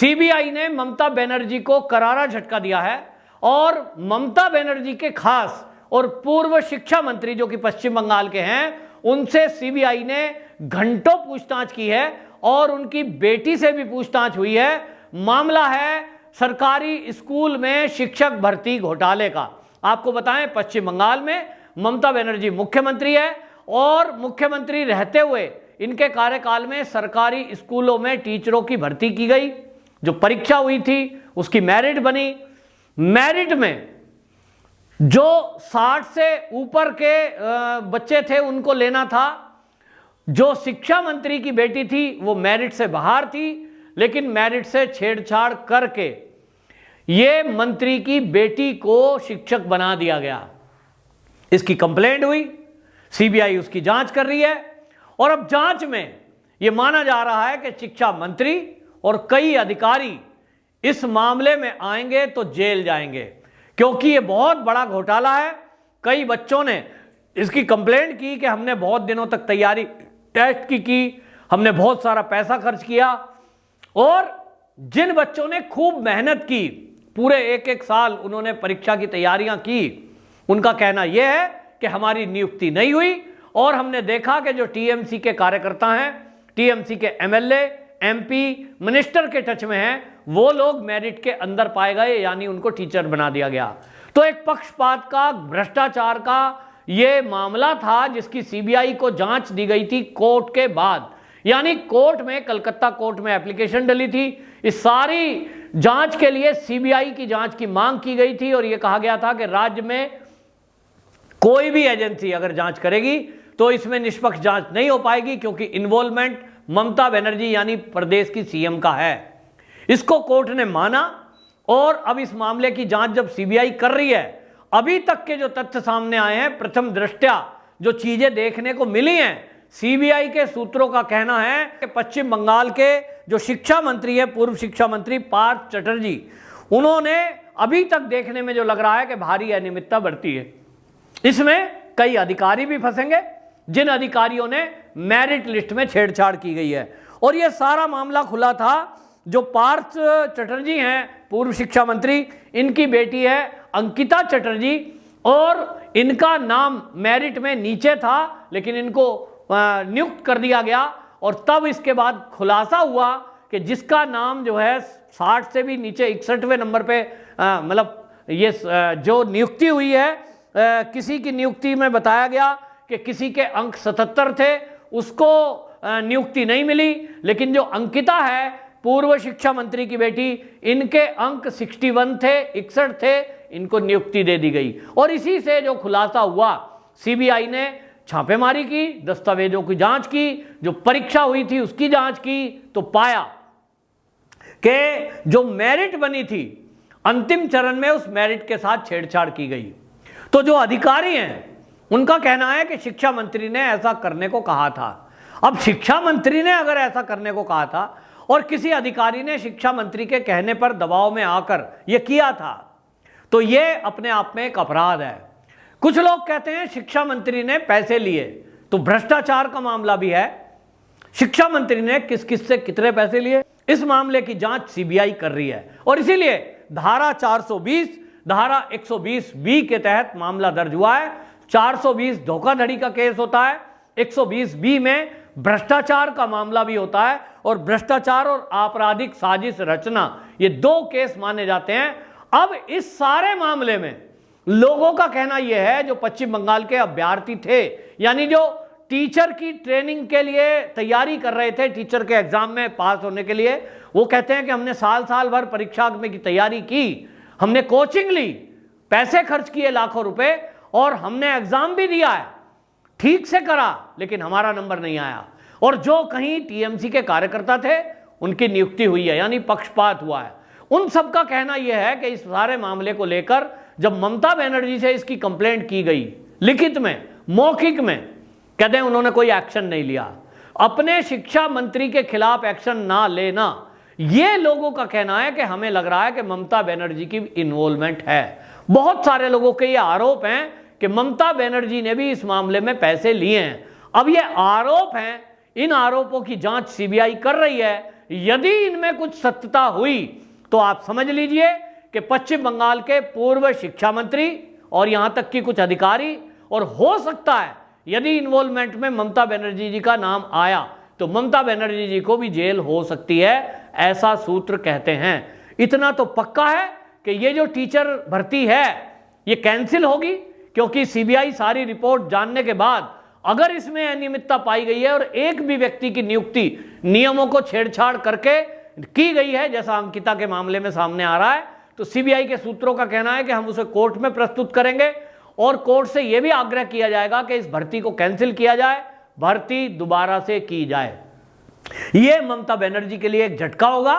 CBI ने ममता बनर्जी को करारा झटका दिया है और ममता बनर्जी के खास और पूर्व शिक्षा मंत्री जो कि पश्चिम बंगाल के हैं, उनसे सीबीआई ने घंटों पूछताछ की है और उनकी बेटी से भी पूछताछ हुई है। मामला है सरकारी स्कूल में शिक्षक भर्ती घोटाले का। आपको बताएं, पश्चिम बंगाल में ममता बनर्जी मुख्यमंत्री है और मुख्यमंत्री रहते हुए इनके कार्यकाल में सरकारी स्कूलों में टीचरों की भर्ती की गई। जो परीक्षा हुई थी उसकी मेरिट बनी। मेरिट में जो 60 से ऊपर के बच्चे थे उनको लेना था। जो शिक्षा मंत्री की बेटी थी वो मेरिट से बाहर थी, लेकिन मेरिट से छेड़छाड़ करके ये मंत्री की बेटी को शिक्षक बना दिया गया। इसकी कंप्लेंट हुई, सीबीआई उसकी जांच कर रही है और अब जांच में यह माना जा रहा है कि शिक्षा मंत्री और कई अधिकारी इस मामले में आएंगे तो जेल जाएंगे, क्योंकि यह बहुत बड़ा घोटाला है। कई बच्चों ने इसकी कंप्लेंट की कि हमने बहुत दिनों तक तैयारी टेस्ट की, हमने बहुत सारा पैसा खर्च किया और जिन बच्चों ने खूब मेहनत की, पूरे एक साल उन्होंने परीक्षा की तैयारियां की, उनका कहना यह है कि हमारी नियुक्ति नहीं हुई और हमने देखा कि जो टीएमसी के कार्यकर्ता हैं, टीएमसी के एमएलए, एमपी, मिनिस्टर के टच में हैं, वो लोग मेरिट के अंदर पाए गए, यानी उनको टीचर बना दिया गया। तो एक पक्षपात का, भ्रष्टाचार का ये मामला था जिसकी सीबीआई को जांच दी गई थी कोर्ट के बाद, यानी कोर्ट में, कलकत्ता कोर्ट में एप्लीकेशन डली थी। इस सारी जांच के लिए सीबीआई की जांच की मांग की गई थी और यह कहा गया था कि राज्य में कोई भी एजेंसी अगर जांच करेगी तो इसमें निष्पक्ष जांच नहीं हो पाएगी, क्योंकि इन्वॉल्वमेंट ममता बनर्जी यानी प्रदेश की सीएम का है। इसको कोर्ट ने माना और अब इस मामले की जांच जब सीबीआई कर रही है, अभी तक के जो तथ्य सामने आए हैं, प्रथम दृष्टया जो चीजें देखने को मिली हैं, सीबीआई के सूत्रों का कहना है कि पश्चिम बंगाल के जो शिक्षा मंत्री है, पूर्व शिक्षा मंत्री पार्थ चटर्जी, उन्होंने अभी तक देखने में जो लग रहा है कि भारी अनियमितता बरती है। इसमें कई अधिकारी भी फंसेंगे जिन अधिकारियों ने मेरिट लिस्ट में छेड़छाड़ की गई है। और यह सारा मामला खुला था। जो पार्थ चटर्जी हैं, पूर्व शिक्षा मंत्री, इनकी बेटी है अंकिता चटर्जी और इनका नाम मेरिट में नीचे था, लेकिन इनको नियुक्त कर दिया गया और तब इसके बाद खुलासा हुआ कि जिसका नाम जो है 60 से भी नीचे 61वें नंबर पे, मतलब ये जो नियुक्ति हुई है, किसी की नियुक्ति में बताया गया कि किसी के अंक 77 थे, उसको नियुक्ति नहीं मिली, लेकिन जो अंकिता है, पूर्व शिक्षा मंत्री की बेटी, इनके अंक 61 थे, 61 थे, इनको नियुक्ति दे दी गई। और इसी से जो खुलासा हुआ, सीबीआई ने छापेमारी की, दस्तावेजों की जांच की, जो परीक्षा हुई थी उसकी जांच की, तो पाया कि जो मेरिट बनी थी अंतिम चरण में, उस मेरिट के साथ छेड़छाड़ की गई। तो जो अधिकारी हैं उनका कहना है कि शिक्षा मंत्री ने ऐसा करने को कहा था। अब शिक्षा मंत्री ने अगर ऐसा करने को कहा था और किसी अधिकारी ने शिक्षा मंत्री के कहने पर दबाव में आकर यह किया था, तो यह अपने आप में एक अपराध है। कुछ लोग कहते हैं शिक्षा मंत्री ने पैसे लिए, तो भ्रष्टाचार का मामला भी है। शिक्षा मंत्री ने किस किस से कितने पैसे लिए, इस मामले की जांच सीबीआई कर रही है और इसीलिए धारा 420, धारा 120B के तहत मामला दर्ज हुआ है। 420 धोखाधड़ी का केस होता है, 120B में भ्रष्टाचार का मामला भी होता है और भ्रष्टाचार और आपराधिक साजिश रचना, ये दो केस माने जाते हैं। अब इस सारे मामले में लोगों का कहना यह है, जो पश्चिम बंगाल के अभ्यर्थी थे, यानी जो टीचर की ट्रेनिंग के लिए तैयारी कर रहे थे, टीचर के एग्जाम में पास होने के लिए, वो कहते हैं कि हमने साल भर परीक्षा में की तैयारी की, हमने कोचिंग ली, पैसे खर्च किए लाखों रुपए और हमने एग्जाम भी दिया है, ठीक से करा, लेकिन हमारा नंबर नहीं आया। और जो कहीं टीएमसी के कार्यकर्ता थे उनकी नियुक्ति हुई है, यानी पक्षपात हुआ है। उन सब का कहना यह है कि इस सारे मामले को लेकर जब ममता बनर्जी से इसकी कंप्लेंट की गई, लिखित में, मौखिक में, कहते हैं उन्होंने कोई एक्शन नहीं लिया। अपने शिक्षा मंत्री के खिलाफ एक्शन ना लेना, यह लोगों का कहना है कि हमें लग रहा है कि ममता बनर्जी की इन्वॉल्वमेंट है। बहुत सारे लोगों के ये आरोप हैं कि ममता बनर्जी ने भी इस मामले में पैसे लिए हैं। अब ये आरोप हैं, इन आरोपों की जांच सीबीआई कर रही है। यदि इनमें कुछ सत्यता हुई तो आप समझ लीजिए कि पश्चिम बंगाल के पूर्व शिक्षा मंत्री और यहां तक कि कुछ अधिकारी, और हो सकता है यदि इन्वॉल्वमेंट में ममता बनर्जी जी का नाम आया तो ममता बनर्जी जी को भी जेल हो सकती है, ऐसा सूत्र कहते हैं। इतना तो पक्का है कि ये जो टीचर भर्ती है ये कैंसिल होगी, क्योंकि सीबीआई सारी रिपोर्ट जानने के बाद अगर इसमें अनियमितता पाई गई है और एक भी व्यक्ति की नियुक्ति नियमों को छेड़छाड़ करके की गई है, जैसा अंकिता के मामले में सामने आ रहा है, तो सीबीआई के सूत्रों का कहना है कि हम उसे कोर्ट में प्रस्तुत करेंगे और कोर्ट से यह भी आग्रह किया जाएगा कि इस भर्ती को कैंसिल किया जाए, भर्ती दोबारा से की जाए। यह ममता बनर्जी के लिए एक झटका होगा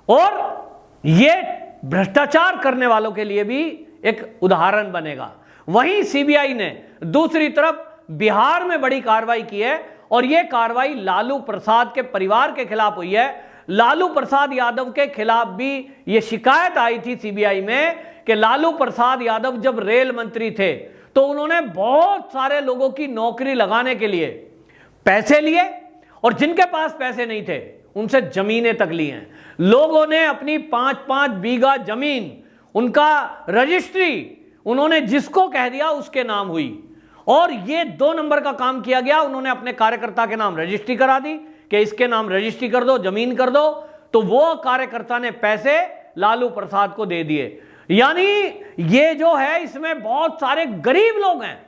और यह भ्रष्टाचार करने वालों के लिए भी एक उदाहरण बनेगा। वहीं सीबीआई ने दूसरी तरफ बिहार में बड़ी कार्रवाई की है और यह कार्रवाई लालू प्रसाद के परिवार के खिलाफ हुई है। लालू प्रसाद यादव के खिलाफ भी यह शिकायत आई थी सीबीआई में कि लालू प्रसाद यादव जब रेल मंत्री थे तो उन्होंने बहुत सारे लोगों की नौकरी लगाने के लिए पैसे लिए और जिनके पास पैसे नहीं थे उनसे जमीनें तक ली हैं। लोगों ने अपनी 5-5 बीघा जमीन, उनका रजिस्ट्री उन्होंने जिसको कह दिया उसके नाम हुई और ये 2 नंबर का काम किया गया। उन्होंने अपने कार्यकर्ता के नाम रजिस्ट्री करा दी कि इसके नाम रजिस्ट्री कर दो, जमीन कर दो, तो वो कार्यकर्ता ने पैसे लालू प्रसाद को दे दिए। यानी ये जो है इसमें बहुत सारे गरीब लोग हैं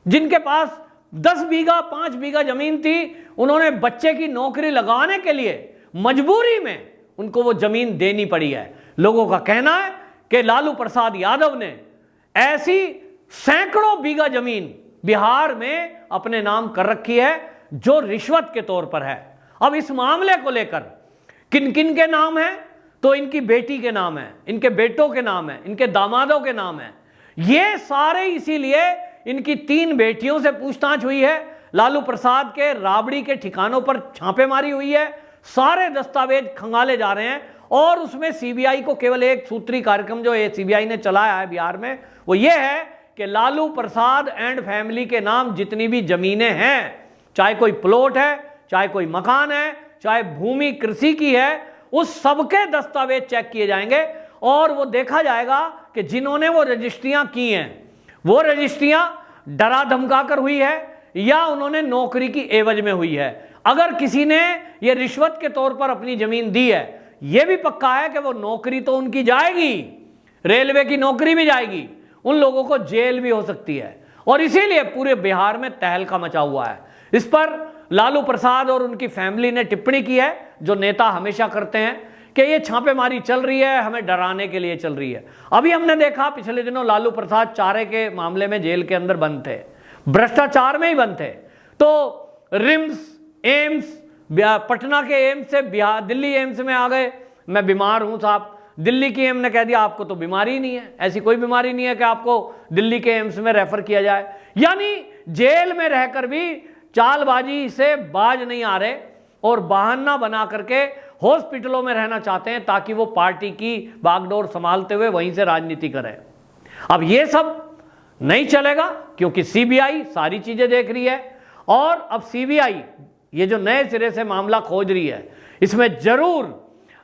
जिनके पास 10 बीघा 5 बीघा जमीन थी, उन्होंने बच्चे की नौकरी लगाने के लिए मजबूरी में उनको वो जमीन देनी पड़ी है। लोगों का कहना है कि लालू प्रसाद यादव ने ऐसी सैकड़ों बीघा जमीन बिहार में अपने नाम कर रखी है जो रिश्वत के तौर पर है। अब इस मामले को लेकर किन किन के नाम है, तो इनकी बेटी के नाम है, इनके बेटों के नाम है, इनके दामादों के नाम है, ये सारे इसीलिए इनकी 3 बेटियों से पूछताछ हुई है। लालू प्रसाद के राबड़ी के ठिकानों पर छापेमारी हुई है, सारे दस्तावेज खंगाले जा रहे हैं और उसमें सीबीआई को केवल एक सूत्री कार्यक्रम जो सीबीआई ने चलाया है बिहार में वो ये है कि लालू प्रसाद एंड फैमिली के नाम जितनी भी जमीनें हैं, चाहे कोई प्लॉट है, चाहे कोई मकान है, चाहे भूमि कृषि की है, उस सबके दस्तावेज चेक किए जाएंगे और वो देखा जाएगा कि जिन्होंने वो रजिस्ट्रियां की हैं वो रजिस्ट्रियां डरा धमका कर हुई है या उन्होंने नौकरी की एवज में हुई है। अगर किसी ने ये रिश्वत के तौर पर अपनी जमीन दी है, यह भी पक्का है कि वो नौकरी तो उनकी जाएगी, रेलवे की नौकरी भी जाएगी, उन लोगों को जेल भी हो सकती है और इसीलिए पूरे बिहार में तहलका मचा हुआ है। इस पर लालू प्रसाद और उनकी फैमिली ने टिप्पणी की है, जो नेता हमेशा करते हैं कि ये छापेमारी चल रही है, हमें डराने के लिए चल रही है। अभी हमने देखा पिछले दिनों लालू प्रसाद चारे के मामले में जेल के अंदर बंद थे, भ्रष्टाचार में ही बंद थे, तो रिम्स, एम्स, पटना के एम्स से बिहार दिल्ली एम्स में आ गए। मैं बीमार हूं साहब, दिल्ली की एम्स ने कह दिया आपको तो बीमारी ही नहीं है, ऐसी कोई बीमारी नहीं है कि आपको दिल्ली के एम्स में रेफर किया जाए। यानी जेल में रहकर भी चालबाजी से बाज नहीं आ रहे और बहाना बना करके हॉस्पिटलों में रहना चाहते हैं ताकि वो पार्टी की बागडोर संभालते हुए वहीं से राजनीति करें। अब ये सब नहीं चलेगा क्योंकि सीबीआई सारी चीजें देख रही है और अब सीबीआई ये जो नए सिरे से मामला खोज रही है इसमें जरूर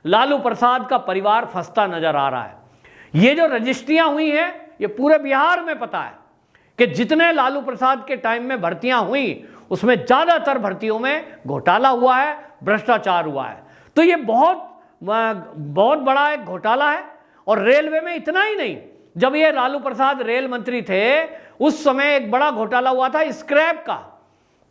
लालू प्रसाद का परिवार फंसता नजर आ रहा है। ये जो रजिस्ट्रियां हुई हैं ये पूरे बिहार में पता है कि जितने लालू प्रसाद के टाइम में भर्तियां हुई उसमें ज्यादातर भर्तियों में घोटाला हुआ है, भ्रष्टाचार हुआ है। तो ये बहुत बड़ा एक घोटाला है। और रेलवे में इतना ही नहीं, जब ये लालू प्रसाद रेल मंत्री थे उस समय एक बड़ा घोटाला हुआ था स्क्रैप का।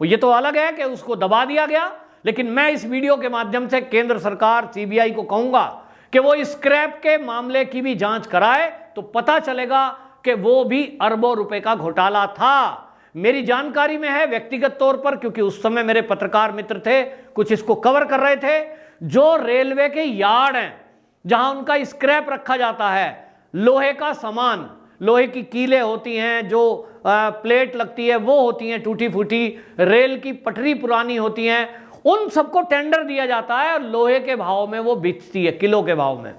ये तो अलग है कि उसको दबा दिया गया, लेकिन मैं इस वीडियो के माध्यम से केंद्र सरकार सीबीआई को कहूंगा कि वो स्क्रैप के मामले की भी जांच कराए तो पता चलेगा कि वो भी अरबों रुपए का घोटाला था। मेरी जानकारी में है व्यक्तिगत तौर पर, क्योंकि उस समय मेरे पत्रकार मित्र थे, कुछ इसको कवर कर रहे थे। जो रेलवे के यार्ड हैं जहां उनका स्क्रैप रखा जाता है, लोहे का सामान, लोहे की कीलें होती हैं, जो प्लेट लगती है वो होती हैं टूटी फूटी, रेल की पटरी पुरानी होती हैं, उन सबको टेंडर दिया जाता है और लोहे के भाव में वो बिकती है, किलो के भाव में।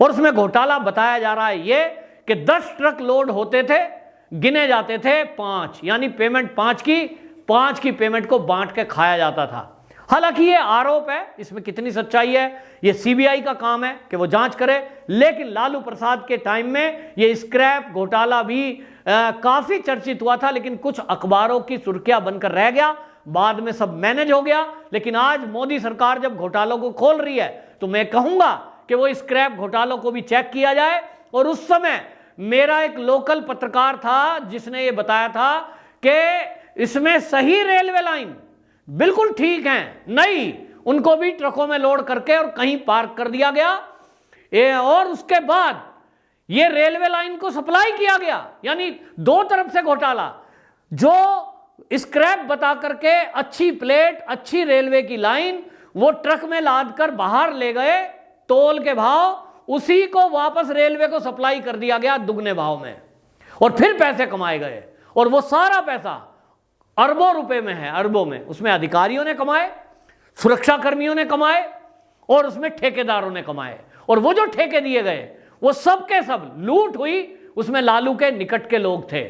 और उसमें घोटाला बताया जा रहा है ये कि 10 ट्रक लोड होते थे, गिने जाते थे 5, यानी पेमेंट 5 की पेमेंट को बांट के खाया जाता था। हालांकि ये आरोप है, इसमें कितनी सच्चाई है ये सीबीआई का काम है कि वो जांच करे, लेकिन लालू प्रसाद के टाइम में ये स्क्रैप घोटाला भी काफी चर्चित हुआ था, लेकिन कुछ अखबारों की सुर्खियां बनकर रह गया, बाद में सब मैनेज हो गया। लेकिन आज मोदी सरकार जब घोटालों को खोल रही है तो मैं कहूंगा कि वो स्क्रैप घोटालों को भी चेक किया जाए। और उस समय मेरा एक लोकल पत्रकार था जिसने ये बताया था कि इसमें सही रेलवे लाइन बिल्कुल ठीक है, नहीं उनको भी ट्रकों में लोड करके और कहीं पार्क कर दिया गया और उसके बाद ये रेलवे लाइन को सप्लाई किया गया। यानी दो तरफ से घोटाला, जो स्क्रैप बता करके अच्छी प्लेट, अच्छी रेलवे की लाइन वो ट्रक में लाद कर बाहर ले गए तोल के भाव, उसी को वापस रेलवे को सप्लाई कर दिया गया दुगने भाव में, और फिर पैसे कमाए गए। और वो सारा पैसा अरबों रुपए में है, अरबों में, उसमें अधिकारियों ने कमाए, सुरक्षा कर्मियों ने कमाए और उसमें ठेकेदारों ने कमाए। और वो जो ठेके दिए गए वो सब के सब लूट हुई, उसमें लालू के निकट के लोग थे।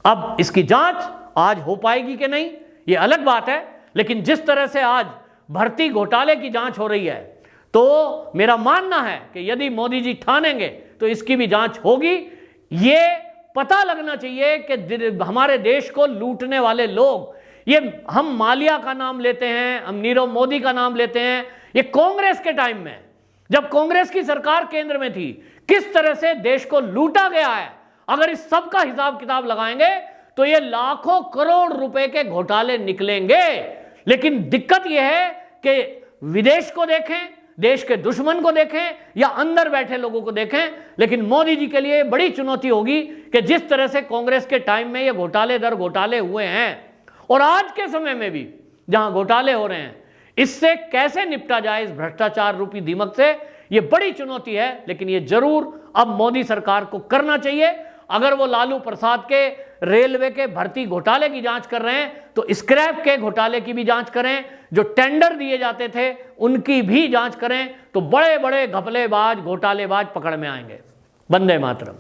अब इसकी जांच आज हो पाएगी कि नहीं ये अलग बात है, लेकिन जिस तरह से आज भर्ती घोटाले की जांच हो रही है तो मेरा मानना है कि यदि मोदी जी ठानेंगे तो इसकी भी जांच होगी। ये पता लगना चाहिए कि हमारे देश को लूटने वाले लोग, ये हम माल्या का नाम लेते हैं, हम नीरव मोदी का नाम लेते हैं, ये कांग्रेस के टाइम में जब कांग्रेस की सरकार केंद्र में थी किस तरह से देश को लूटा गया है। अगर इस सब का हिसाब किताब लगाएंगे तो ये लाखों करोड़ रुपए के घोटाले निकलेंगे। लेकिन दिक्कत यह है कि विदेश को देखें, देश के दुश्मन को देखें या अंदर बैठे लोगों को देखें, लेकिन मोदी जी के लिए बड़ी चुनौती होगी कि जिस तरह से कांग्रेस के टाइम में ये घोटाले दर घोटाले हुए हैं और आज के समय में भी जहां घोटाले हो रहे हैं, इससे कैसे निपटा जाए इस भ्रष्टाचार रूपी दीमक से, ये बड़ी चुनौती है। लेकिन ये जरूर अब मोदी सरकार को करना चाहिए। अगर वो लालू प्रसाद के रेलवे के भर्ती घोटाले की जांच कर रहे हैं तो स्क्रैप के घोटाले की भी जांच करें, जो टेंडर दिए जाते थे उनकी भी जांच करें, तो बड़े बड़े घपलेबाज घोटालेबाज पकड़ में आएंगे। वंदे मातरम।